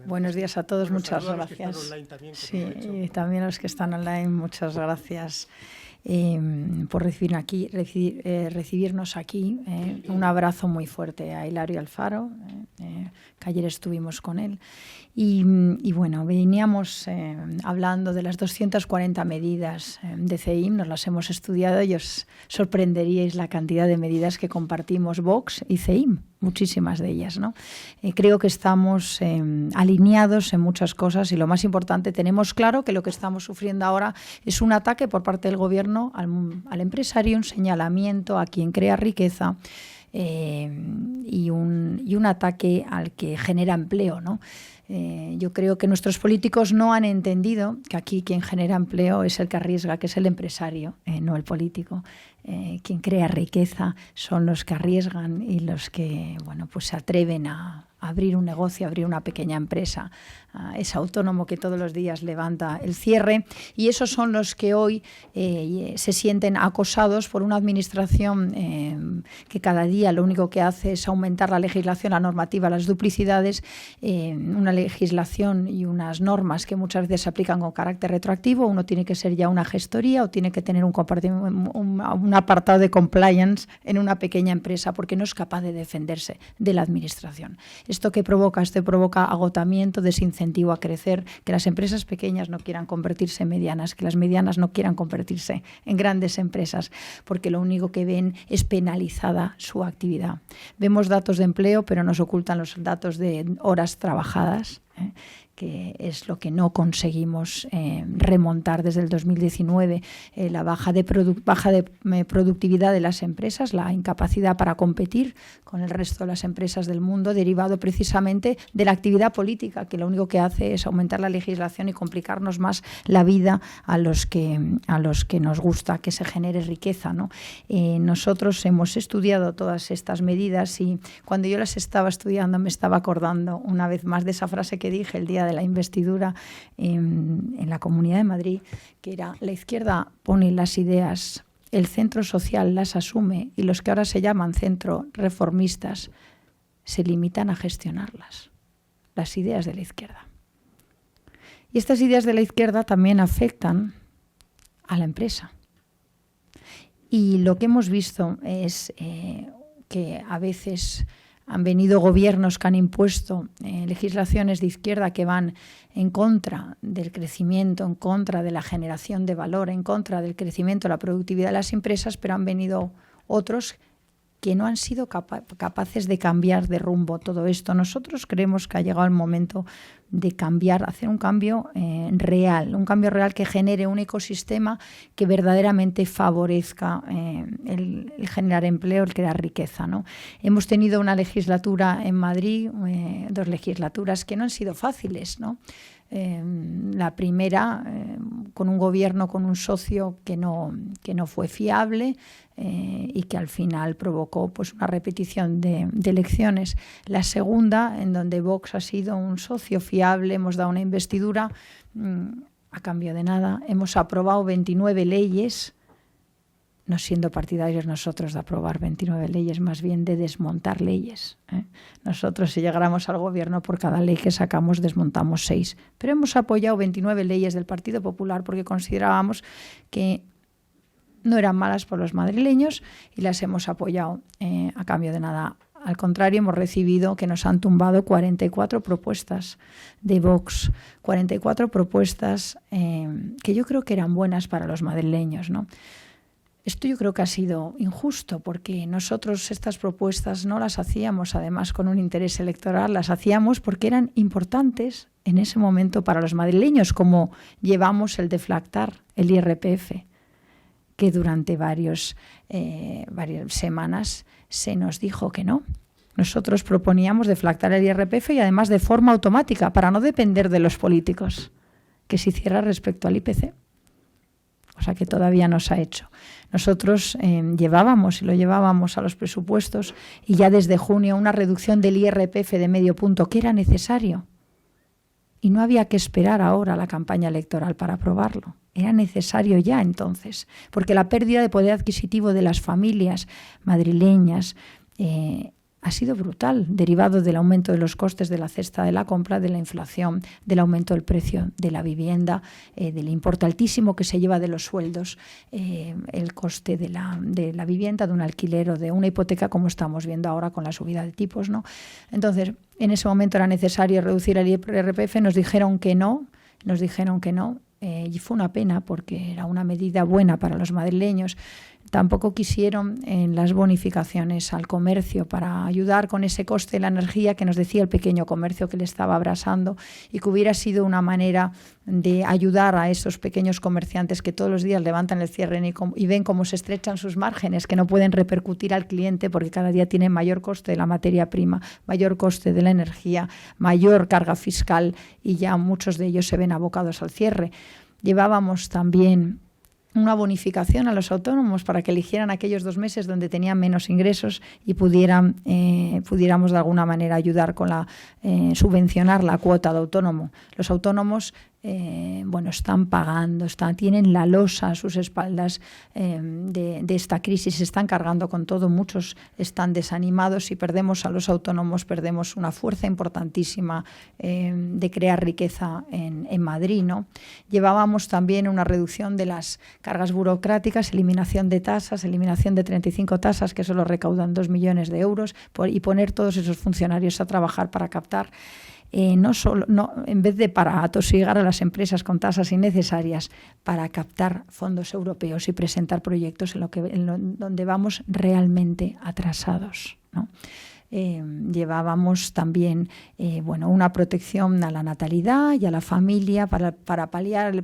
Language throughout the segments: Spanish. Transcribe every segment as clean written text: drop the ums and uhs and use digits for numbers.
Buenos días a todos, Bueno, muchas saludo a los que están gracias. online también, que Sí, aprovecho. y también a los que están online, muchas gracias por recibirnos aquí. Un abrazo muy fuerte a Hilario Alfaro, que ayer estuvimos con él. Y bueno, veníamos hablando de las 240 medidas de CEIM, nos las hemos estudiado y os sorprenderíais la cantidad de medidas que compartimos Vox y CEIM, muchísimas de ellas, ¿no? Creo que estamos alineados en muchas cosas y lo más importante, tenemos claro que lo que estamos sufriendo ahora es un ataque por parte del gobierno al empresario, un señalamiento a quien crea riqueza, y un ataque al que genera empleo, ¿no? Yo creo que nuestros políticos no han entendido que aquí quien genera empleo es el que arriesga, que es el empresario, no el político. Quien crea riqueza son los que arriesgan y los que, bueno, pues se atreven a abrir un negocio, a abrir una pequeña empresa. Es autónomo que todos los días levanta el cierre, y esos son los que hoy se sienten acosados por una administración que cada día lo único que hace es aumentar la legislación, la normativa, las duplicidades, una legislación y unas normas que muchas veces se aplican con carácter retroactivo. Uno tiene que ser ya una gestoría o tiene que tener un apartado de compliance en una pequeña empresa porque no es capaz de defenderse de la administración. ¿Esto qué provoca? Esto provoca agotamiento, desincentivo a crecer, que las empresas pequeñas no quieran convertirse en medianas, que las medianas no quieran convertirse en grandes empresas, porque lo único que ven es penalizada su actividad. Vemos datos de empleo, pero nos ocultan los datos de horas trabajadas, que es lo que no conseguimos remontar desde el 2019, la baja de productividad de las empresas, la incapacidad para competir con el resto de las empresas del mundo, derivado precisamente de la actividad política, que lo único que hace es aumentar la legislación y complicarnos más la vida a los que nos gusta que se genere riqueza, ¿no? Nosotros hemos estudiado todas estas medidas y cuando yo las estaba estudiando me estaba acordando una vez más de esa frase que dije el día de la investidura en la Comunidad de Madrid, que era: la izquierda pone las ideas, el centro social las asume y los que ahora se llaman centro reformistas se limitan a gestionarlas. Las ideas de la izquierda. Y estas ideas de la izquierda también afectan a la empresa. Y lo que hemos visto es que a veces han venido gobiernos que han impuesto legislaciones de izquierda que van en contra del crecimiento, en contra de la generación de valor, en contra del crecimiento de la productividad de las empresas, pero han venido otros que no han sido capaces de cambiar de rumbo todo esto. Nosotros creemos que ha llegado el momento de cambiar, hacer un cambio real que genere un ecosistema que verdaderamente favorezca el generar empleo, el crear riqueza, ¿no? Hemos tenido una legislatura en Madrid, 2 legislaturas que no han sido fáciles, ¿no? La primera con un gobierno, con un socio que no fue fiable, y que al final provocó pues una repetición de elecciones. La segunda, en donde Vox ha sido un socio fiable, hemos dado una investidura a cambio de nada, hemos aprobado 29 leyes, no siendo partidarios nosotros de aprobar 29 leyes, más bien de desmontar leyes. Nosotros, si llegáramos al gobierno, por cada ley que sacamos desmontamos 6. Pero hemos apoyado 29 leyes del Partido Popular porque considerábamos que no eran malas por los madrileños y las hemos apoyado a cambio de nada. Al contrario, hemos recibido que nos han tumbado 44 propuestas de Vox, 44 propuestas que yo creo que eran buenas para los madrileños, ¿no? Esto yo creo que ha sido injusto porque nosotros estas propuestas no las hacíamos además con un interés electoral, las hacíamos porque eran importantes en ese momento para los madrileños, como llevamos el deflactar el IRPF, que durante varias semanas se nos dijo que no. Nosotros proponíamos deflactar el IRPF y además de forma automática, para no depender de los políticos, que se hiciera respecto al IPC. O sea que todavía no se ha hecho. Nosotros lo llevábamos a los presupuestos y ya desde junio una reducción del IRPF de medio punto, que era necesario. Y no había que esperar ahora a la campaña electoral para aprobarlo. Era necesario ya entonces, porque la pérdida de poder adquisitivo de las familias madrileñas ha sido brutal, derivado del aumento de los costes de la cesta de la compra, de la inflación, del aumento del precio de la vivienda, del importe altísimo que se lleva de los sueldos, el coste de la vivienda, de un alquiler o de una hipoteca, como estamos viendo ahora con la subida de tipos, ¿no? Entonces, en ese momento era necesario reducir el IRPF, nos dijeron que no, y fue una pena porque era una medida buena para los madrileños. Tampoco quisieron en las bonificaciones al comercio para ayudar con ese coste de la energía que nos decía el pequeño comercio que le estaba abrasando, y que hubiera sido una manera de ayudar a esos pequeños comerciantes que todos los días levantan el cierre y ven cómo se estrechan sus márgenes, que no pueden repercutir al cliente porque cada día tienen mayor coste de la materia prima, mayor coste de la energía, mayor carga fiscal, y ya muchos de ellos se ven abocados al cierre. Llevábamos también una bonificación a los autónomos para que eligieran aquellos 2 meses donde tenían menos ingresos y pudiéramos de alguna manera ayudar con subvencionar la cuota de autónomo. Los autónomos están pagando, tienen la losa a sus espaldas de esta crisis, se están cargando con todo, muchos están desanimados. Si perdemos a los autónomos, perdemos una fuerza importantísima de crear riqueza en Madrid, ¿no? Llevábamos también una reducción de las cargas burocráticas, eliminación de tasas, eliminación de 35 tasas que solo recaudan 2 millones de euros, y poner todos esos funcionarios a trabajar para captar, en vez de para atosigar a las empresas con tasas innecesarias, para captar fondos europeos y presentar proyectos donde vamos realmente atrasados, ¿no? Llevábamos también una protección a la natalidad y a la familia para paliar el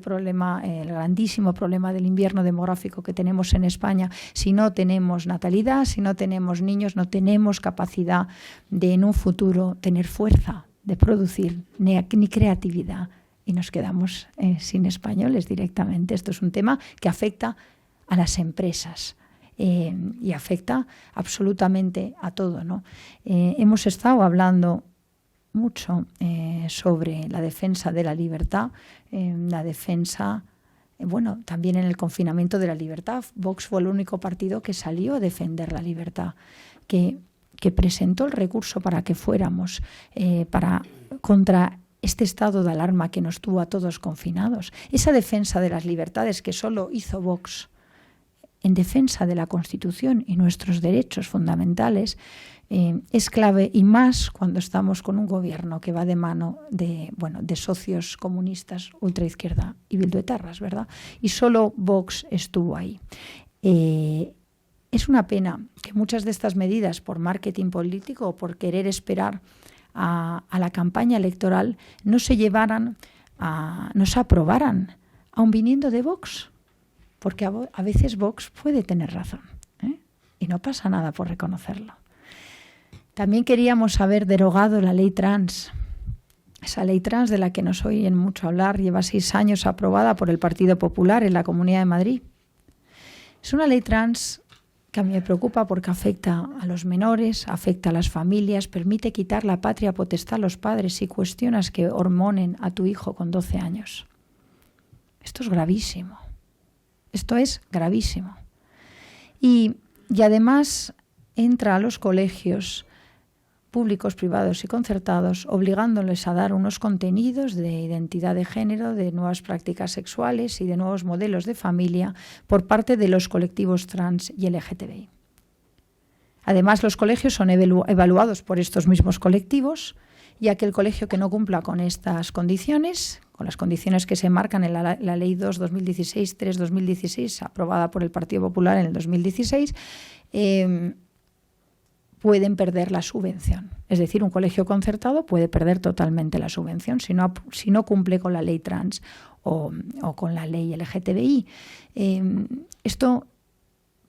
grandísimo problema del invierno demográfico que tenemos en España. Si no tenemos natalidad, si no tenemos niños, no tenemos capacidad de en un futuro tener fuerza de producir ni creatividad, y nos quedamos sin españoles directamente. Esto es un tema que afecta a las empresas y afecta absolutamente a todo, ¿no? Hemos estado hablando mucho sobre la defensa de la libertad, la defensa, también en el confinamiento de la libertad. Vox fue el único partido que salió a defender la libertad, que presentó el recurso para que fuéramos contra este estado de alarma que nos tuvo a todos confinados. Esa defensa de las libertades que solo hizo Vox en defensa de la Constitución y nuestros derechos fundamentales es clave, y más cuando estamos con un gobierno que va de mano de socios comunistas, ultraizquierda y bilduetarras, ¿verdad? Y solo Vox estuvo ahí. Es una pena que muchas de estas medidas, por marketing político o por querer esperar a la campaña electoral, no se aprobaran, aun viniendo de Vox, porque a veces Vox puede tener razón, y no pasa nada por reconocerlo. También queríamos haber derogado la ley trans. Esa ley trans de la que nos oyen mucho hablar lleva 6 años aprobada por el Partido Popular en la Comunidad de Madrid. Es una ley trans que a mí me preocupa porque afecta a los menores, afecta a las familias, permite quitar la patria potestad a los padres si cuestionas que hormonen a tu hijo con 12 años. Esto es gravísimo. Esto es gravísimo. Y además entra a los colegios públicos, privados y concertados, obligándoles a dar unos contenidos de identidad de género, de nuevas prácticas sexuales y de nuevos modelos de familia por parte de los colectivos trans y LGTBI. Además, los colegios son evaluados por estos mismos colectivos, y aquel colegio que no cumpla con estas condiciones, con las condiciones que se marcan en la Ley 2/2016, 3/2016, aprobada por el Partido Popular en el 2016, pueden perder la subvención. Es decir, un colegio concertado puede perder totalmente la subvención si no cumple con la ley trans o con la ley LGTBI. Esto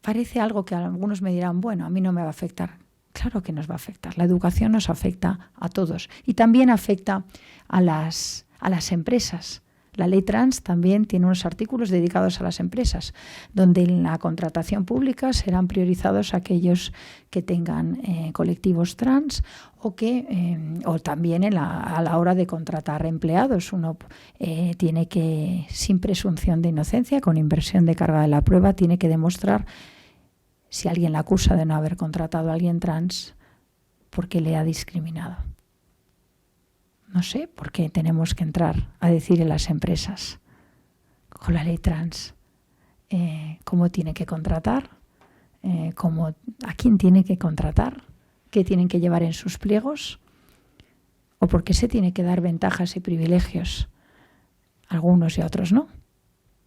parece algo que algunos me dirán, bueno, a mí no me va a afectar. Claro que nos va a afectar. La educación nos afecta a todos y también afecta a las empresas. La ley trans también tiene unos artículos dedicados a las empresas, donde en la contratación pública serán priorizados aquellos que tengan colectivos trans o también a la hora de contratar empleados. Uno tiene que, sin presunción de inocencia, con inversión de carga de la prueba, tiene que demostrar, si alguien la acusa de no haber contratado a alguien trans, porque le ha discriminado. No sé por qué tenemos que entrar a decir en las empresas, con la ley trans, cómo tiene que contratar, a quién tiene que contratar, qué tienen que llevar en sus pliegos, o por qué se tiene que dar ventajas y privilegios a algunos y a otros no.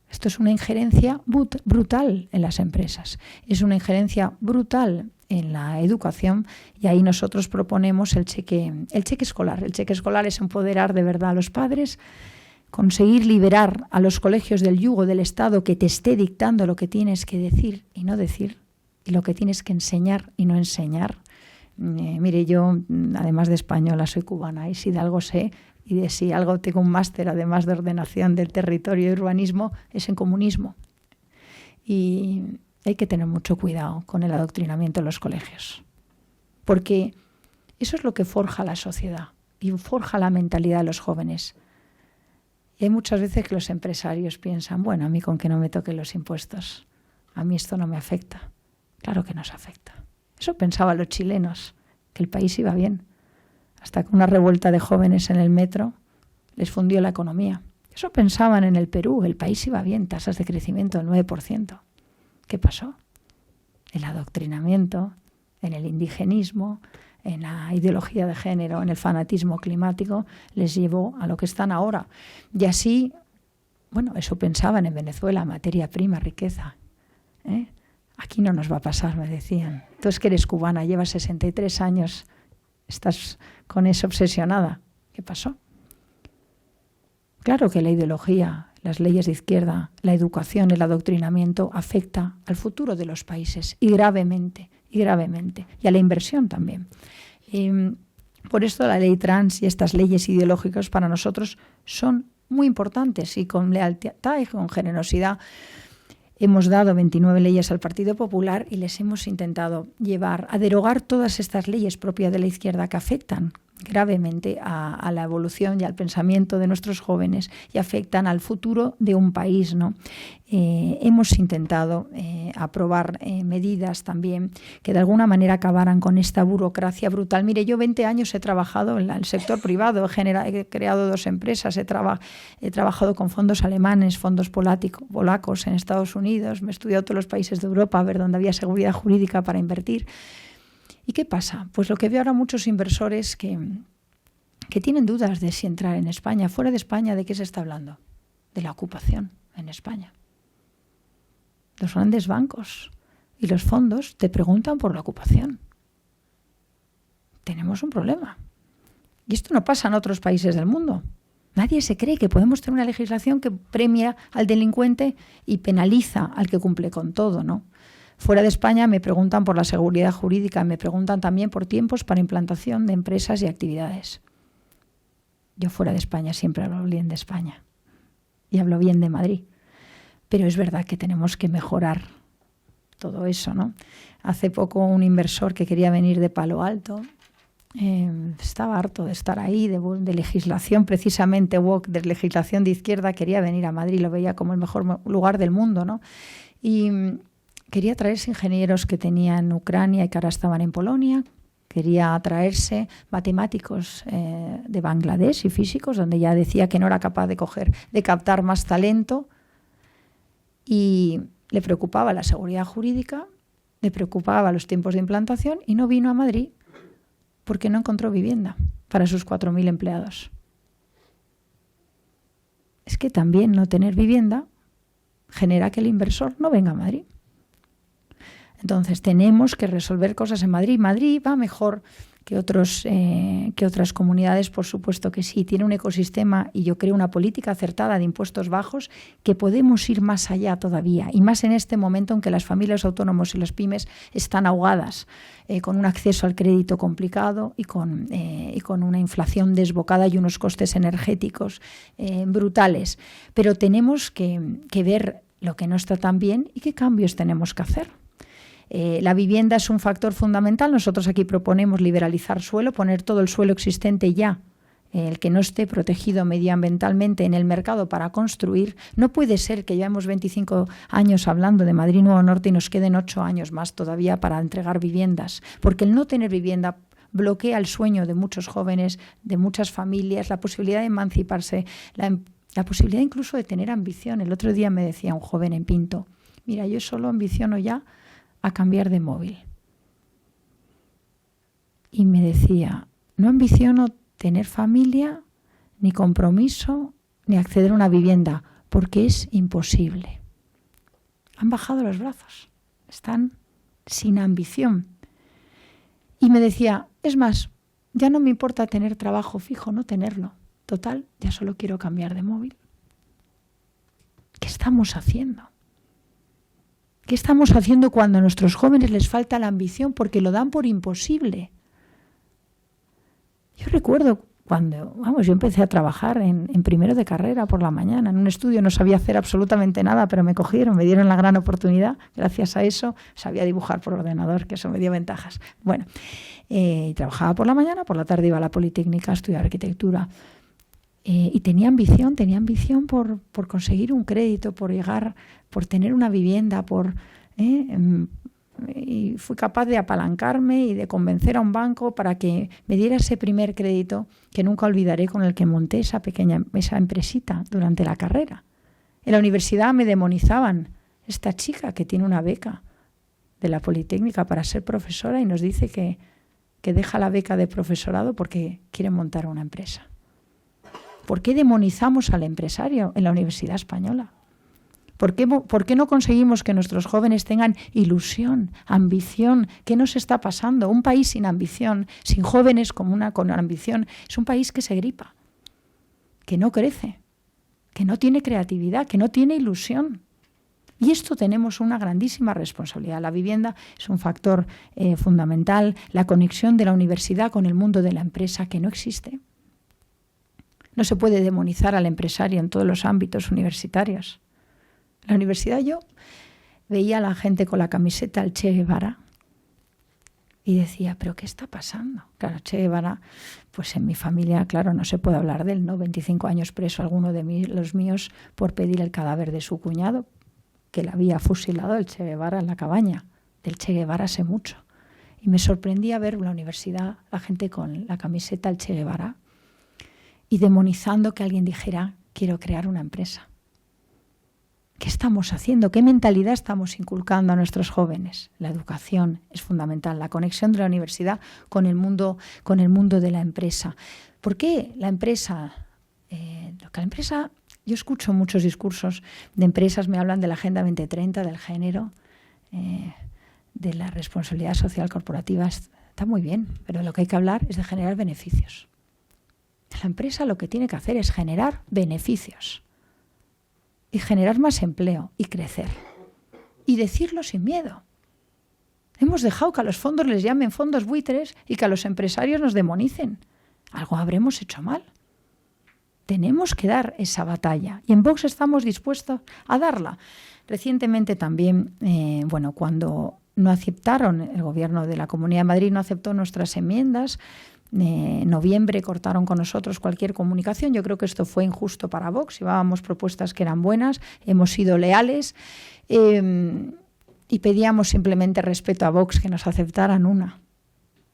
Esto es una injerencia brutal en las empresas, es una injerencia brutal en la educación, y ahí nosotros proponemos el cheque escolar. El cheque escolar es empoderar de verdad a los padres, conseguir liberar a los colegios del yugo del Estado que te esté dictando lo que tienes que decir y no decir, y lo que tienes que enseñar y no enseñar. Mire, yo, además de española, soy cubana, y si de algo sé, y de si algo tengo un máster, además de ordenación del territorio y urbanismo, es en comunismo. Y hay que tener mucho cuidado con el adoctrinamiento en los colegios, porque eso es lo que forja la sociedad y forja la mentalidad de los jóvenes. Y hay muchas veces que los empresarios piensan, bueno, a mí con que no me toquen los impuestos, a mí esto no me afecta. Claro que nos afecta. Eso pensaban los chilenos, que el país iba bien, hasta que una revuelta de jóvenes en el metro les fundió la economía. Eso pensaban en el Perú, el país iba bien, tasas de crecimiento del 9%. ¿Qué pasó? El adoctrinamiento, en el indigenismo, en la ideología de género, en el fanatismo climático, les llevó a lo que están ahora. Y así, bueno, eso pensaban en Venezuela, materia prima, riqueza. Aquí no nos va a pasar, me decían. Tú es que eres cubana, llevas 63 años, estás con eso obsesionada. ¿Qué pasó? Claro que la ideología, las leyes de izquierda, la educación, el adoctrinamiento afecta al futuro de los países y gravemente, y a la inversión también. Por esto la ley trans y estas leyes ideológicas para nosotros son muy importantes, y con lealtad y con generosidad hemos dado 29 leyes al Partido Popular y les hemos intentado llevar a derogar todas estas leyes propias de la izquierda que afectan gravemente a la evolución y al pensamiento de nuestros jóvenes y afectan al futuro de un país, ¿no? Hemos intentado aprobar medidas también que de alguna manera acabaran con esta burocracia brutal. Mire, yo 20 años he trabajado en el sector privado, he creado 2 empresas, he trabajado con fondos alemanes, fondos polacos en Estados Unidos, me he estudiado todos los países de Europa a ver dónde había seguridad jurídica para invertir. ¿Y qué pasa? Pues lo que veo ahora muchos inversores que tienen dudas de si entrar en España. Fuera de España, ¿de qué se está hablando? De la ocupación en España. Los grandes bancos y los fondos te preguntan por la ocupación. Tenemos un problema. Y esto no pasa en otros países del mundo. Nadie se cree que podemos tener una legislación que premia al delincuente y penaliza al que cumple con todo, ¿no? Fuera de España me preguntan por la seguridad jurídica, me preguntan también por tiempos para implantación de empresas y actividades. Yo fuera de España siempre hablo bien de España y hablo bien de Madrid, pero es verdad que tenemos que mejorar todo eso, ¿no? Hace poco un inversor que quería venir de Palo Alto estaba harto de estar ahí, de legislación precisamente woke, de legislación de izquierda, quería venir a Madrid, lo veía como el mejor lugar del mundo, ¿no? Y quería traerse ingenieros que tenía en Ucrania y que ahora estaban en Polonia. Quería traerse matemáticos de Bangladesh y físicos, donde ya decía que no era capaz de captar más talento. Y le preocupaba la seguridad jurídica, le preocupaba los tiempos de implantación y no vino a Madrid porque no encontró vivienda para sus 4.000 empleados. Es que también no tener vivienda genera que el inversor no venga a Madrid. Entonces tenemos que resolver cosas en Madrid. Madrid va mejor que otras comunidades, por supuesto que sí. Tiene un ecosistema y yo creo una política acertada de impuestos bajos que podemos ir más allá todavía. Y más en este momento en que las familias autónomas y las pymes están ahogadas con un acceso al crédito complicado y con una inflación desbocada y unos costes energéticos brutales. Pero tenemos que ver lo que no está tan bien y qué cambios tenemos que hacer. La vivienda es un factor fundamental. Nosotros aquí proponemos liberalizar suelo, poner todo el suelo existente ya, el que no esté protegido medioambientalmente en el mercado para construir. No puede ser que llevemos 25 años hablando de Madrid Nuevo Norte y nos queden 8 años más todavía para entregar viviendas, porque el no tener vivienda bloquea el sueño de muchos jóvenes, de muchas familias, la posibilidad de emanciparse, la posibilidad incluso de tener ambición. El otro día me decía un joven en Pinto, mira, yo solo ambiciono ya a cambiar de móvil. Y me decía, no ambiciono tener familia, ni compromiso, ni acceder a una vivienda, porque es imposible. Han bajado los brazos, están sin ambición. Y me decía, es más, ya no me importa tener trabajo fijo, no tenerlo. Total, ya solo quiero cambiar de móvil. ¿Qué estamos haciendo? ¿Qué estamos haciendo cuando a nuestros jóvenes les falta la ambición porque lo dan por imposible? Yo recuerdo cuando, yo empecé a trabajar en primero de carrera por la mañana, en un estudio, no sabía hacer absolutamente nada, pero me cogieron, me dieron la gran oportunidad. Gracias a eso sabía dibujar por ordenador, que eso me dio ventajas. Bueno, trabajaba por la mañana, por la tarde iba a la Politécnica a estudiar arquitectura. Y tenía ambición por conseguir un crédito, por llegar, por tener una vivienda, y fui capaz de apalancarme y de convencer a un banco para que me diera ese primer crédito que nunca olvidaré, con el que monté esa empresita durante la carrera. En la universidad me demonizaban, esta chica que tiene una beca de la Politécnica para ser profesora y nos dice que deja la beca de profesorado porque quiere montar una empresa. ¿Por qué demonizamos al empresario en la Universidad Española? ¿Por qué no conseguimos que nuestros jóvenes tengan ilusión, ambición? ¿Qué nos está pasando? Un país sin ambición, sin jóvenes con ambición, es un país que se gripa, que no crece, que no tiene creatividad, que no tiene ilusión. Y esto tenemos una grandísima responsabilidad. La vivienda es un factor fundamental, la conexión de la universidad con el mundo de la empresa, que no existe. No se puede demonizar al empresario en todos los ámbitos universitarios. En la universidad yo veía a la gente con la camiseta del Che Guevara y decía, ¿pero qué está pasando? Claro, Che Guevara, pues en mi familia, claro, no se puede hablar de él, ¿no? 25 años preso alguno de los míos por pedir el cadáver de su cuñado, que le había fusilado el Che Guevara en la cabaña. Del Che Guevara hace mucho. Y me sorprendía ver en la universidad la gente con la camiseta del Che Guevara y demonizando que alguien dijera, quiero crear una empresa. ¿Qué estamos haciendo? ¿Qué mentalidad estamos inculcando a nuestros jóvenes? La educación es fundamental, la conexión de la universidad con el mundo de la empresa. ¿Por qué la empresa? Yo escucho muchos discursos de empresas, me hablan de la Agenda 2030, del género, de la responsabilidad social corporativa. Está muy bien, pero lo que hay que hablar es de generar beneficios. La empresa lo que tiene que hacer es generar beneficios. Y generar más empleo y crecer. Y decirlo sin miedo. Hemos dejado que a los fondos les llamen fondos buitres y que a los empresarios nos demonicen. Algo habremos hecho mal. Tenemos que dar esa batalla. Y en Vox estamos dispuestos a darla. Recientemente también, cuando no aceptaron, el gobierno de la Comunidad de Madrid no aceptó nuestras enmiendas, en noviembre cortaron con nosotros cualquier comunicación. Yo creo que esto fue injusto para Vox. Llevábamos propuestas que eran buenas, hemos sido leales y pedíamos simplemente respeto a Vox, que nos aceptaran una.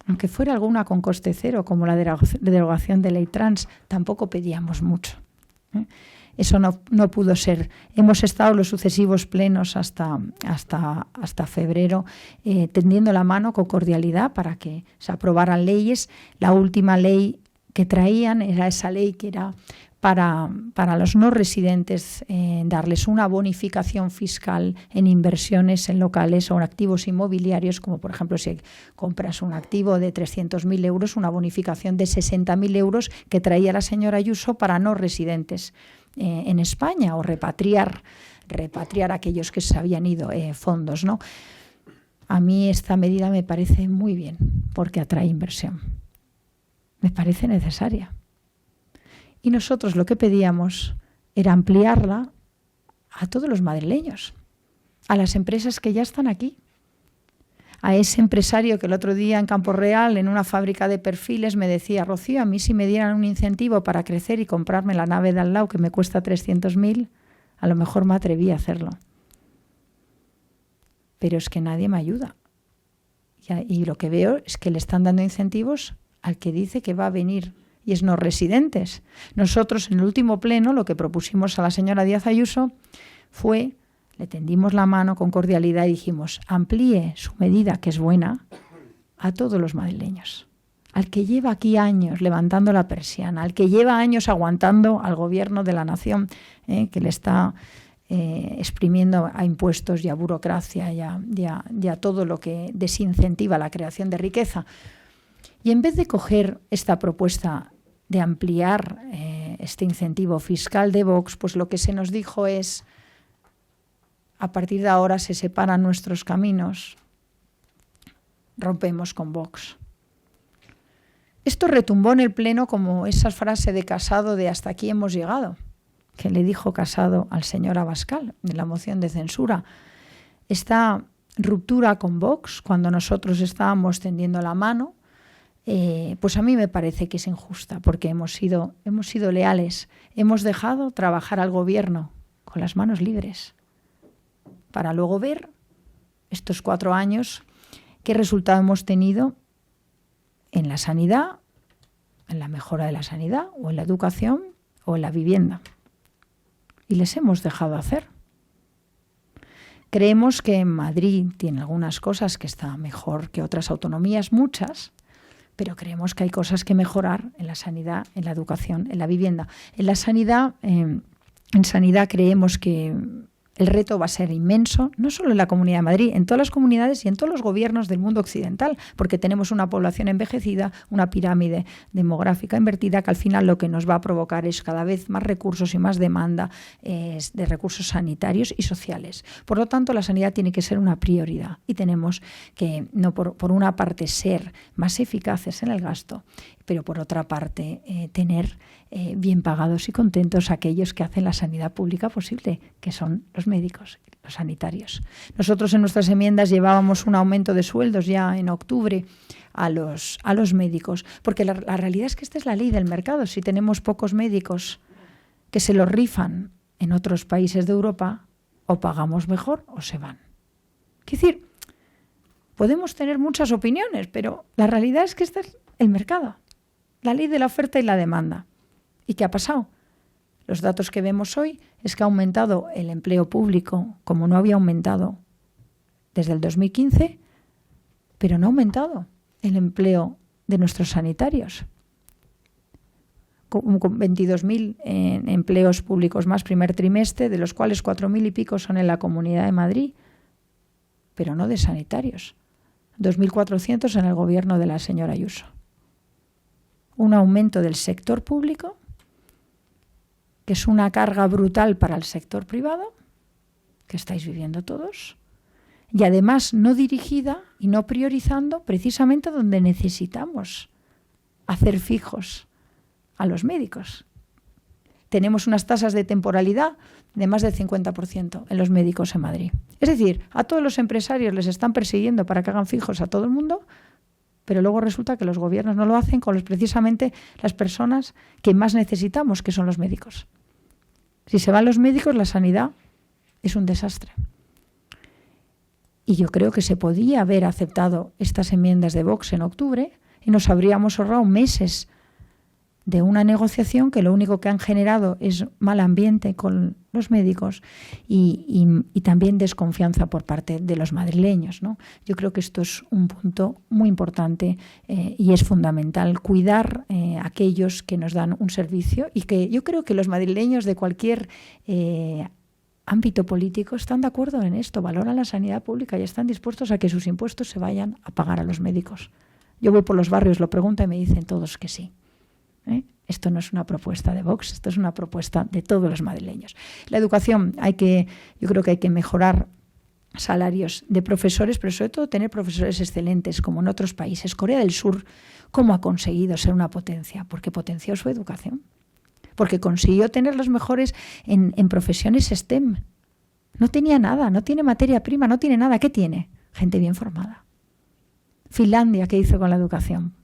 Aunque fuera alguna con coste cero, como la derogación de ley trans, tampoco pedíamos mucho. Eso no pudo ser. Hemos estado los sucesivos plenos hasta febrero tendiendo la mano con cordialidad para que se aprobaran leyes. La última ley que traían era esa ley que era para los no residentes, darles una bonificación fiscal en inversiones en locales o en activos inmobiliarios, como por ejemplo si compras un activo de 300.000 euros, una bonificación de 60.000 euros que traía la señora Ayuso para no residentes en España, o repatriar a aquellos que se habían ido fondos, ¿no? A mí esta medida me parece muy bien porque atrae inversión. Me parece necesaria. Y nosotros lo que pedíamos era ampliarla a todos los madrileños, a las empresas que ya están aquí. A ese empresario que el otro día en Campo Real, en una fábrica de perfiles, me decía, Rocío, a mí si me dieran un incentivo para crecer y comprarme la nave de al lado que me cuesta 300.000, a lo mejor me atreví a hacerlo. Pero es que nadie me ayuda. Y lo que veo es que le están dando incentivos al que dice que va a venir, y es no residentes. Nosotros en el último pleno lo que propusimos a la señora Díaz Ayuso fue, le tendimos la mano con cordialidad y dijimos, amplíe su medida, que es buena, a todos los madrileños. Al que lleva aquí años levantando la persiana, al que lleva años aguantando al gobierno de la nación, que le está exprimiendo a impuestos y a burocracia y a todo lo que desincentiva la creación de riqueza. Y en vez de coger esta propuesta de ampliar este incentivo fiscal de Vox, pues lo que se nos dijo es, a partir de ahora se separan nuestros caminos, rompemos con Vox. Esto retumbó en el Pleno como esa frase de Casado de hasta aquí hemos llegado, que le dijo Casado al señor Abascal en la moción de censura. Esta ruptura con Vox, cuando nosotros estábamos tendiendo la mano, pues a mí me parece que es injusta, porque hemos sido leales, hemos dejado trabajar al gobierno con las manos libres, para luego ver estos 4 años qué resultado hemos tenido en la sanidad, en la mejora de la sanidad, o en la educación, o en la vivienda. Y les hemos dejado hacer. Creemos que Madrid tiene algunas cosas que está mejor que otras autonomías, muchas, pero creemos que hay cosas que mejorar en la sanidad, en la educación, en la vivienda. En la sanidad, en sanidad creemos que el reto va a ser inmenso, no solo en la Comunidad de Madrid, en todas las comunidades y en todos los gobiernos del mundo occidental, porque tenemos una población envejecida, una pirámide demográfica invertida, que al final lo que nos va a provocar es cada vez más recursos y más demanda de recursos sanitarios y sociales. Por lo tanto, la sanidad tiene que ser una prioridad y tenemos que, no por una parte, ser más eficaces en el gasto, pero por otra parte, tener bien pagados y contentos aquellos que hacen la sanidad pública posible, que son los médicos, los sanitarios. Nosotros en nuestras enmiendas llevábamos un aumento de sueldos ya en octubre a los médicos, porque la realidad es que esta es la ley del mercado. Si tenemos pocos médicos que se los rifan en otros países de Europa, o pagamos mejor o se van. Quiero decir, podemos tener muchas opiniones, pero la realidad es que este es el mercado, la ley de la oferta y la demanda. ¿Y qué ha pasado? Los datos que vemos hoy es que ha aumentado el empleo público como no había aumentado desde el 2015, pero no ha aumentado el empleo de nuestros sanitarios. Con 22.000 empleos públicos más primer trimestre, de los cuales 4.000 y pico son en la Comunidad de Madrid, pero no de sanitarios. 2.400 en el gobierno de la señora Ayuso. Un aumento del sector público, que es una carga brutal para el sector privado, que estáis viviendo todos, y además no dirigida y no priorizando precisamente donde necesitamos hacer fijos a los médicos. Tenemos unas tasas de temporalidad de más del 50% en los médicos en Madrid. Es decir, a todos los empresarios les están persiguiendo para que hagan fijos a todo el mundo, pero luego resulta que los gobiernos no lo hacen con precisamente las personas que más necesitamos, que son los médicos. Si se van los médicos, la sanidad es un desastre. Y yo creo que se podía haber aceptado estas enmiendas de Vox en octubre y nos habríamos ahorrado meses de una negociación que lo único que han generado es mal ambiente con los médicos y también desconfianza por parte de los madrileños, ¿no? Yo creo que esto es un punto muy importante y es fundamental cuidar a aquellos que nos dan un servicio, y que yo creo que los madrileños de cualquier ámbito político están de acuerdo en esto, valoran la sanidad pública y están dispuestos a que sus impuestos se vayan a pagar a los médicos. Yo voy por los barrios, lo pregunto y me dicen todos que sí. Esto no es una propuesta de Vox, esto es una propuesta de todos los madrileños. La educación, yo creo que hay que mejorar salarios de profesores, pero sobre todo tener profesores excelentes, como en otros países. Corea del Sur, ¿cómo ha conseguido ser una potencia? Porque potenció su educación, porque consiguió tener los mejores en profesiones STEM. No tenía nada, no tiene materia prima, no tiene nada. ¿Qué tiene? Gente bien formada. Finlandia, ¿qué hizo con la educación?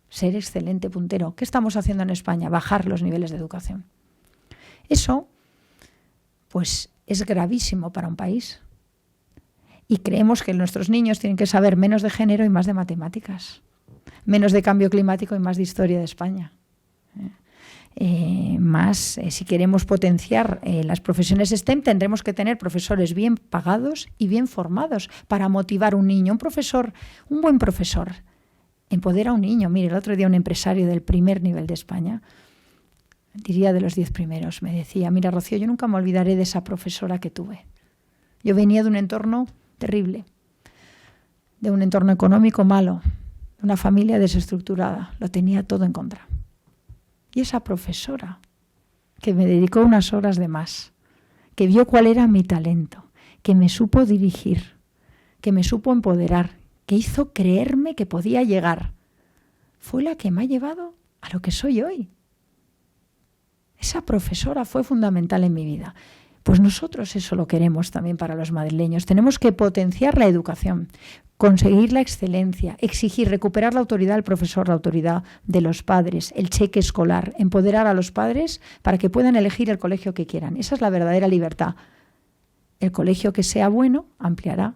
Ser excelente puntero. ¿Qué estamos haciendo en España? Bajar los niveles de educación. Eso, pues, es gravísimo para un país. Y creemos que nuestros niños tienen que saber menos de género y más de matemáticas, menos de cambio climático y más de historia de España. Si queremos potenciar las profesiones STEM, tendremos que tener profesores bien pagados y bien formados para motivar a un niño. Un buen profesor empodera a un niño. Mire, el otro día un empresario del primer nivel de España, diría de los 10 primeros, me decía: mira, Rocío, yo nunca me olvidaré de esa profesora que tuve. Yo venía de un entorno terrible, de un entorno económico malo, de una familia desestructurada, lo tenía todo en contra. Y esa profesora, que me dedicó unas horas de más, que vio cuál era mi talento, que me supo dirigir, que me supo empoderar, que hizo creerme que podía llegar, fue la que me ha llevado a lo que soy hoy. Esa profesora fue fundamental en mi vida. Pues nosotros eso lo queremos también para los madrileños. Tenemos que potenciar la educación, conseguir la excelencia, exigir, recuperar la autoridad del profesor, la autoridad de los padres, el cheque escolar, empoderar a los padres para que puedan elegir el colegio que quieran. Esa es la verdadera libertad. El colegio que sea bueno ampliará.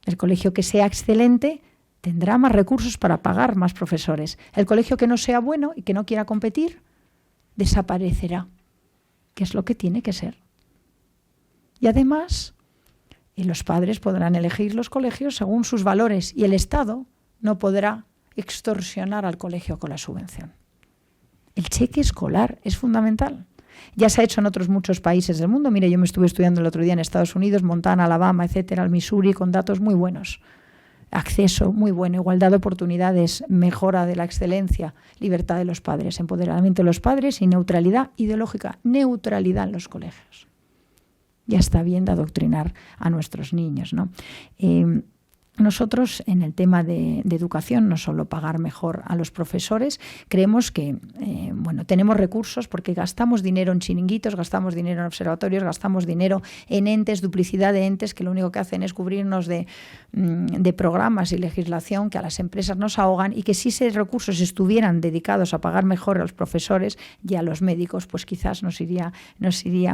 El colegio que sea excelente tendrá más recursos para pagar más profesores. El colegio que no sea bueno y que no quiera competir desaparecerá, que es lo que tiene que ser. Y además, los padres podrán elegir los colegios según sus valores y el Estado no podrá extorsionar al colegio con la subvención. El cheque escolar es fundamental. Ya se ha hecho en otros muchos países del mundo. Mire, yo me estuve estudiando el otro día en Estados Unidos, Montana, Alabama, etcétera, el Missouri, con datos muy buenos. Acceso muy bueno, igualdad de oportunidades, mejora de la excelencia, libertad de los padres, empoderamiento de los padres y neutralidad ideológica, neutralidad en los colegios. Ya está bien de adoctrinar a nuestros niños, ¿no? Nosotros, en el tema de educación, no solo pagar mejor a los profesores, creemos que tenemos recursos porque gastamos dinero en chiringuitos, gastamos dinero en observatorios, gastamos dinero en entes, duplicidad de entes que lo único que hacen es cubrirnos de programas y legislación que a las empresas nos ahogan, y que si esos recursos estuvieran dedicados a pagar mejor a los profesores y a los médicos, pues quizás nos iría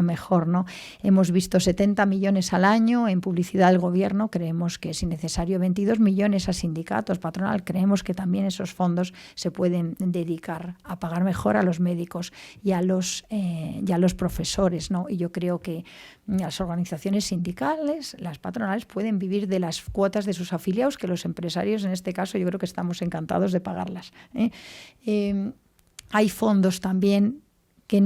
mejor, ¿no? Hemos visto 70 millones al año en publicidad del gobierno. Creemos que es innecesario 22 millones a sindicatos, patronal. Creemos que también esos fondos se pueden dedicar a pagar mejor a los médicos y a los profesores, ¿no? Y yo creo que las organizaciones sindicales, las patronales, pueden vivir de las cuotas de sus afiliados, que los empresarios, en este caso, yo creo que estamos encantados de pagarlas. Hay fondos también que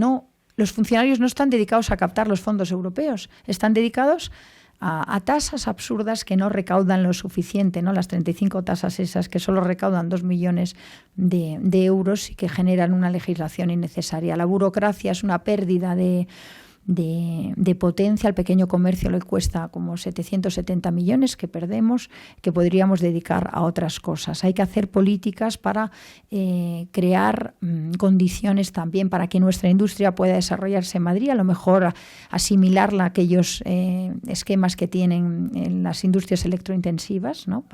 los funcionarios no están dedicados a captar los fondos europeos, están dedicados a tasas absurdas que no recaudan lo suficiente, ¿no? Las 35 tasas esas que solo recaudan 2 millones de euros y que generan una legislación innecesaria. La burocracia es una pérdida de potencia. Al pequeño comercio le cuesta como 770 millones que perdemos, que podríamos dedicar a otras cosas. Hay que hacer políticas para crear condiciones también para que nuestra industria pueda desarrollarse en Madrid, a lo mejor asimilarla a aquellos esquemas que tienen en las industrias electrointensivas, ¿no?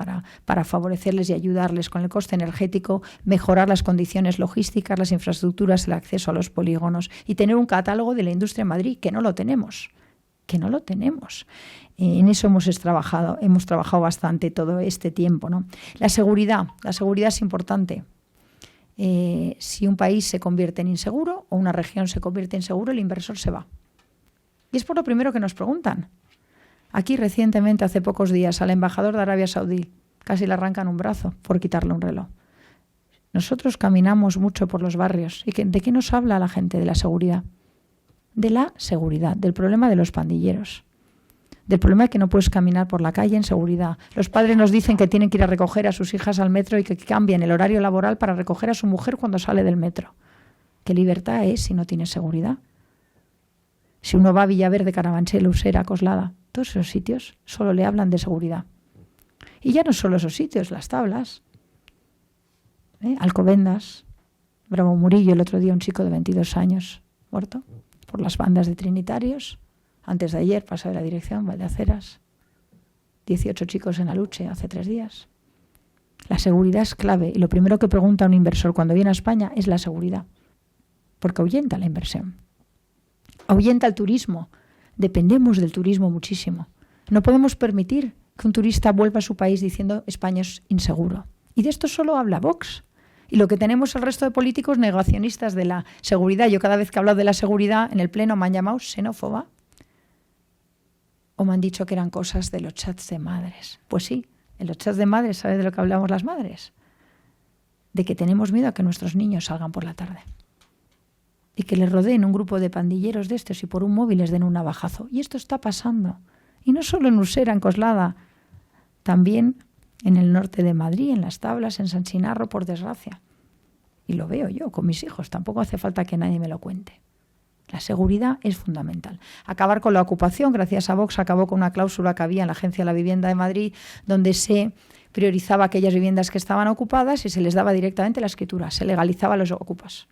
para favorecerles y ayudarles con el coste energético, mejorar las condiciones logísticas, las infraestructuras, el acceso a los polígonos y tener un catálogo de la industria en Madrid, que no lo tenemos. En eso hemos trabajado bastante todo este tiempo, ¿no? La seguridad es importante. Si un país se convierte en inseguro o una región se convierte en inseguro, el inversor se va. Y es por lo primero que nos preguntan. Aquí recientemente, hace pocos días, al embajador de Arabia Saudí casi le arrancan un brazo por quitarle un reloj. Nosotros caminamos mucho por los barrios. ¿Y de qué nos habla la gente? De la seguridad. De la seguridad, del problema de los pandilleros, del problema de que no puedes caminar por la calle en seguridad. Los padres nos dicen que tienen que ir a recoger a sus hijas al metro y que cambien el horario laboral para recoger a su mujer cuando sale del metro. ¿Qué libertad es si no tienes seguridad? Si uno va a Villaverde, Carabanchel, Usera, Coslada, todos esos sitios solo le hablan de seguridad. Y ya no solo esos sitios, las tablas, Alcobendas, Bravo Murillo, el otro día un chico de 22 años muerto por las bandas de trinitarios. Antes de ayer pasé de la dirección, Valdeaceras. 18 chicos en la lucha hace 3 días. La seguridad es clave y lo primero que pregunta un inversor cuando viene a España es la seguridad, porque ahuyenta la inversión. Ahuyenta el turismo. Dependemos del turismo muchísimo. No podemos permitir que un turista vuelva a su país diciendo España es inseguro. Y de esto solo habla Vox. Y lo que tenemos el resto de políticos negacionistas de la seguridad. Yo cada vez que hablo de la seguridad en el pleno me han llamado xenófoba. O me han dicho que eran cosas de los chats de madres. Pues sí, en los chats de madres, ¿sabes de lo que hablamos las madres? De que tenemos miedo a que nuestros niños salgan por la tarde. Y que les rodeen un grupo de pandilleros de estos y por un móvil les den un navajazo. Y esto está pasando. Y no solo en Usera, en Coslada, también en el norte de Madrid, en Las Tablas, en San Chinarro, por desgracia. Y lo veo yo con mis hijos, tampoco hace falta que nadie me lo cuente. La seguridad es fundamental. Acabar con la ocupación, gracias a Vox, acabó con una cláusula que había en la Agencia de la Vivienda de Madrid, donde se priorizaba aquellas viviendas que estaban ocupadas y se les daba directamente la escritura, se legalizaba a los ocupas.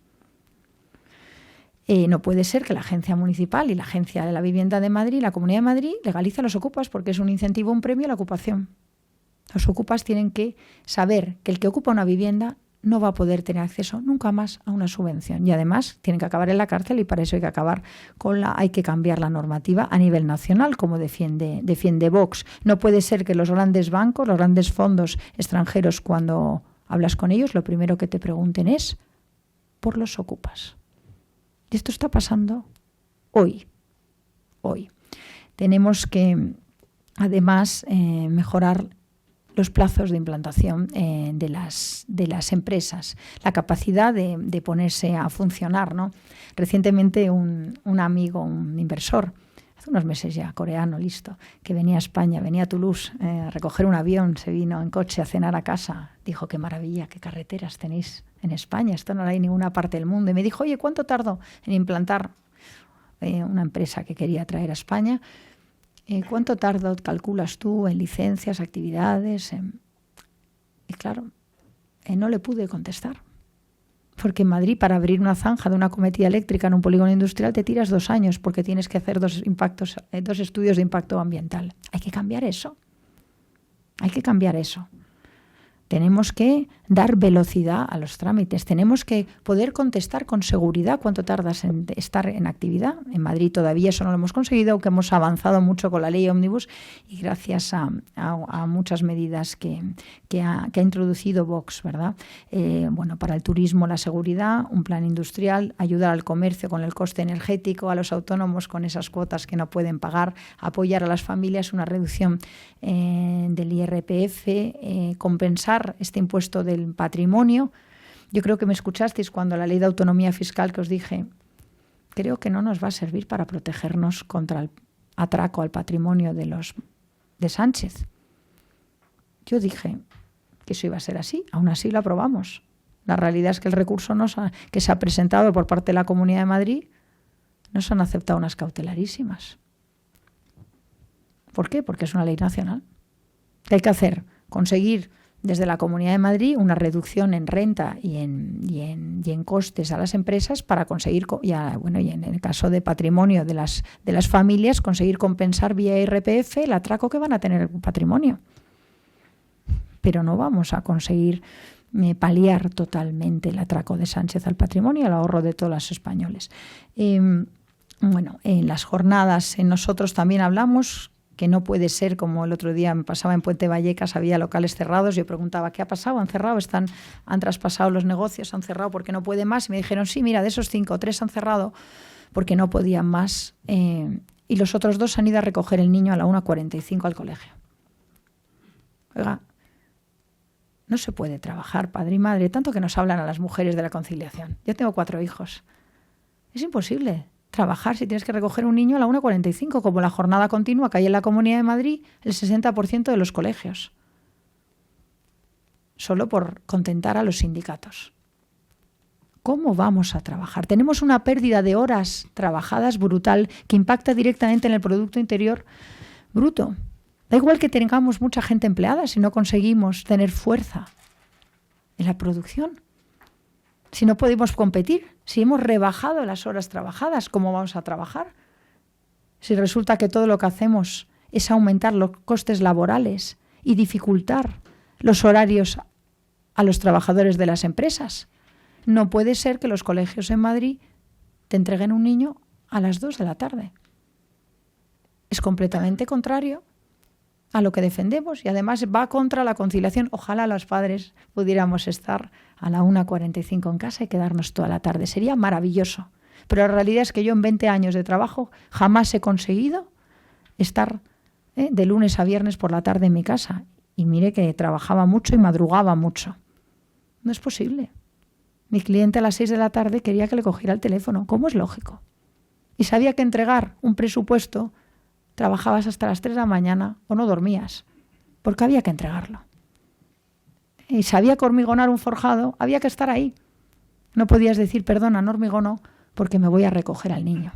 No puede ser que la Agencia Municipal y la Agencia de la Vivienda de Madrid, la Comunidad de Madrid, legalice a los ocupas porque es un incentivo, un premio a la ocupación. Los ocupas tienen que saber que el que ocupa una vivienda no va a poder tener acceso nunca más a una subvención. Y además tienen que acabar en la cárcel y para eso hay que cambiar la normativa a nivel nacional, como defiende Vox. No puede ser que los grandes bancos, los grandes fondos extranjeros, cuando hablas con ellos, lo primero que te pregunten es por los ocupas. Y esto está pasando hoy. Tenemos que, además, mejorar los plazos de implantación de las empresas, la capacidad de ponerse a funcionar, ¿no? Recientemente un amigo, un inversor, hace unos meses ya, coreano, listo, que venía a España, venía a Toulouse a recoger un avión, se vino en coche a cenar a casa, dijo, qué maravilla, qué carreteras tenéis en España, esto no lo hay en ninguna parte del mundo. Y me dijo, oye, ¿cuánto tardó en implantar una empresa que quería traer a España? ¿Cuánto tarda, calculas tú, en licencias, actividades? Y claro, no le pude contestar. Porque en Madrid, para abrir una zanja de una cometida eléctrica en un polígono industrial, te tiras 2 años porque tienes que hacer 2 estudios de impacto ambiental. Hay que cambiar eso. Tenemos que dar velocidad a los trámites. Tenemos que poder contestar con seguridad cuánto tardas en estar en actividad. En Madrid todavía eso no lo hemos conseguido, aunque hemos avanzado mucho con la ley Ómnibus y gracias a muchas medidas que ha introducido Vox, ¿verdad? Para el turismo, la seguridad, un plan industrial, ayudar al comercio con el coste energético, a los autónomos con esas cuotas que no pueden pagar, apoyar a las familias, una reducción del IRPF, compensar este impuesto del patrimonio. Yo creo que me escuchasteis cuando la ley de autonomía fiscal que os dije, creo que no nos va a servir para protegernos contra el atraco al patrimonio de Sánchez. Yo dije que eso iba a ser así, aún así lo aprobamos. La realidad es que el recurso que se ha presentado por parte de la Comunidad de Madrid no se han aceptado unas cautelarísimas. ¿Por qué? Porque es una ley nacional. ¿Qué hay que hacer? Conseguir desde la Comunidad de Madrid una reducción en renta y en costes a las empresas para conseguir, y en el caso de patrimonio de las familias, conseguir compensar vía IRPF el atraco que van a tener el patrimonio. Pero no vamos a conseguir paliar totalmente el atraco de Sánchez al patrimonio y el ahorro de todos los españoles. En las jornadas nosotros también hablamos que no puede ser como el otro día me pasaba en Puente Vallecas, había locales cerrados, yo preguntaba, ¿qué ha pasado? ¿Han cerrado? ¿Han traspasado los negocios? ¿Han cerrado porque no puede más? Y me dijeron, sí, mira, de esos 5, 3 han cerrado porque no podían más y los otros 2 han ido a recoger el niño a la 1:45 al colegio. Oiga, no se puede trabajar, padre y madre, tanto que nos hablan a las mujeres de la conciliación. Yo tengo 4 hijos. Es imposible trabajar si tienes que recoger un niño a la 1:45, como la jornada continua que hay en la Comunidad de Madrid, el 60% de los colegios. Solo por contentar a los sindicatos. ¿Cómo vamos a trabajar? Tenemos una pérdida de horas trabajadas brutal que impacta directamente en el Producto Interior Bruto. Da igual que tengamos mucha gente empleada si no conseguimos tener fuerza en la producción. Si no podemos competir, si hemos rebajado las horas trabajadas, ¿cómo vamos a trabajar? Si resulta que todo lo que hacemos es aumentar los costes laborales y dificultar los horarios a los trabajadores de las empresas. No puede ser que los colegios en Madrid te entreguen un niño a las 2 de la tarde. Es completamente contrario a lo que defendemos y además va contra la conciliación. Ojalá los padres pudiéramos estar a la 1:45 en casa y quedarnos toda la tarde. Sería maravilloso. Pero la realidad es que yo en 20 años de trabajo jamás he conseguido estar de lunes a viernes por la tarde en mi casa. Y mire que trabajaba mucho y madrugaba mucho. No es posible. Mi cliente a las 6 de la tarde quería que le cogiera el teléfono. ¿Cómo es lógico? Y sabía que entregar un presupuesto trabajabas hasta las 3 de la mañana o no dormías, porque había que entregarlo. Y sabía que hormigonar un forjado había que estar ahí. No podías decir, perdona, no hormigono, porque me voy a recoger al niño.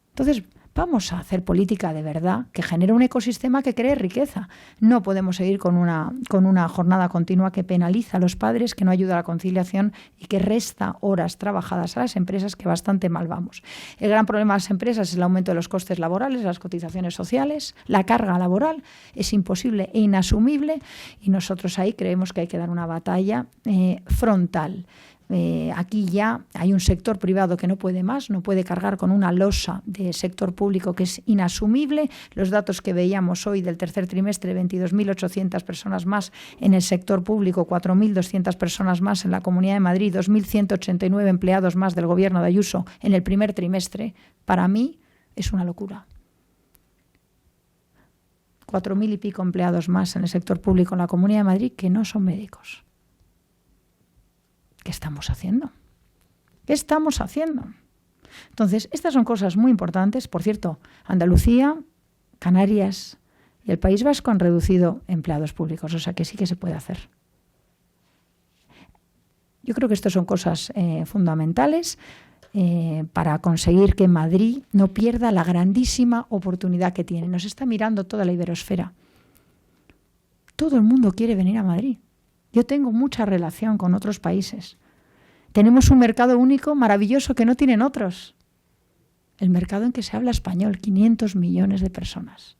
Entonces, vamos a hacer política de verdad que genere un ecosistema que cree riqueza. No podemos seguir con una jornada continua que penaliza a los padres, que no ayuda a la conciliación y que resta horas trabajadas a las empresas, que bastante mal vamos. El gran problema de las empresas es el aumento de los costes laborales, las cotizaciones sociales, la carga laboral es imposible e inasumible y nosotros ahí creemos que hay que dar una batalla frontal. Aquí ya hay un sector privado que no puede más, no puede cargar con una losa de sector público que es inasumible. Los datos que veíamos hoy del tercer trimestre, 22.800 personas más en el sector público, 4.200 personas más en la Comunidad de Madrid, 2.189 empleados más del gobierno de Ayuso en el primer trimestre, para mí es una locura. 4.000 y pico empleados más en el sector público en la Comunidad de Madrid que no son médicos. ¿Qué estamos haciendo? ¿Qué estamos haciendo? Entonces, estas son cosas muy importantes. Por cierto, Andalucía, Canarias y el País Vasco han reducido empleados públicos, o sea que sí que se puede hacer. Yo creo que estas son cosas fundamentales para conseguir que Madrid no pierda la grandísima oportunidad que tiene. Nos está mirando toda la iberosfera. Todo el mundo quiere venir a Madrid. Yo tengo mucha relación con otros países. Tenemos un mercado único maravilloso que no tienen otros. El mercado en que se habla español, 500 millones de personas.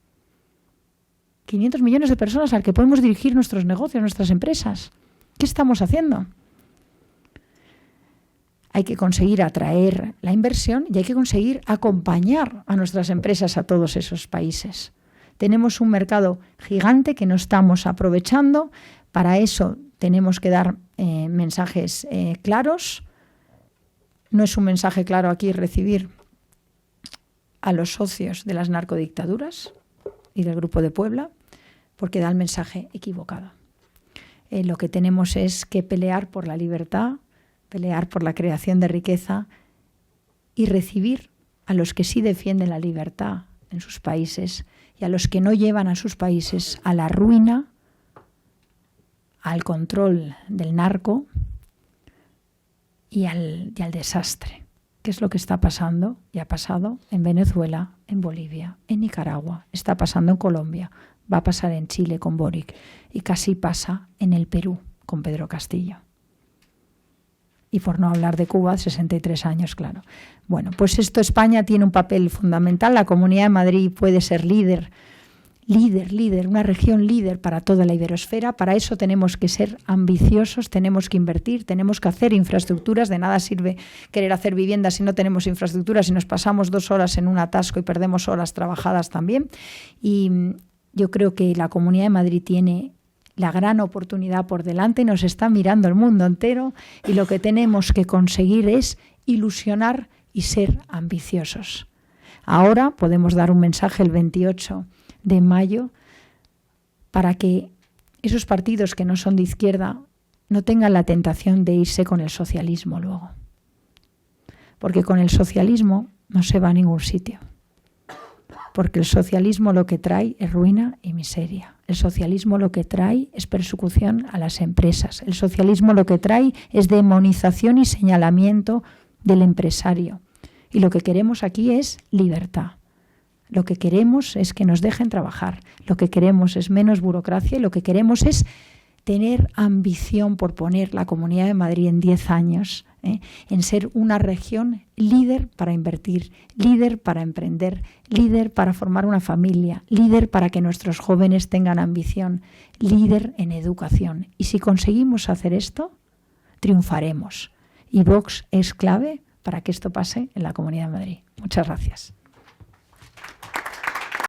500 millones de personas al que podemos dirigir nuestros negocios, nuestras empresas. ¿Qué estamos haciendo? Hay que conseguir atraer la inversión y hay que conseguir acompañar a nuestras empresas a todos esos países. Tenemos un mercado gigante que no estamos aprovechando. Para eso tenemos que dar mensajes claros. No es un mensaje claro aquí recibir a los socios de las narcodictaduras y del Grupo de Puebla, porque da el mensaje equivocado. Lo que tenemos es que pelear por la libertad, pelear por la creación de riqueza y recibir a los que sí defienden la libertad en sus países y a los que no llevan a sus países a la ruina, al control del narco y al desastre, que es lo que está pasando y ha pasado en Venezuela, en Bolivia, en Nicaragua, está pasando en Colombia, va a pasar en Chile con Boric y casi pasa en el Perú con Pedro Castillo. Y por no hablar de Cuba, 63 años, claro. Bueno, pues España tiene un papel fundamental. La Comunidad de Madrid puede ser líder, una región líder para toda la iberosfera. Para eso tenemos que ser ambiciosos, tenemos que invertir, tenemos que hacer infraestructuras. De nada sirve querer hacer viviendas si no tenemos infraestructuras, si nos pasamos 2 horas en un atasco y perdemos horas trabajadas también. Y yo creo que la Comunidad de Madrid tiene la gran oportunidad por delante, nos está mirando el mundo entero y lo que tenemos que conseguir es ilusionar y ser ambiciosos. Ahora podemos dar un mensaje el 28 de mayo para que esos partidos que no son de izquierda no tengan la tentación de irse con el socialismo luego. Porque con el socialismo no se va a ningún sitio. Porque el socialismo lo que trae es ruina y miseria. El socialismo lo que trae es persecución a las empresas. El socialismo lo que trae es demonización y señalamiento del empresario. Y lo que queremos aquí es libertad. Lo que queremos es que nos dejen trabajar. Lo que queremos es menos burocracia y lo que queremos es tener ambición por poner la Comunidad de Madrid en 10 años, en ser una región líder para invertir, líder para emprender, líder para formar una familia, líder para que nuestros jóvenes tengan ambición, líder en educación. Y si conseguimos hacer esto, triunfaremos. Y Vox es clave para que esto pase en la Comunidad de Madrid. Muchas gracias.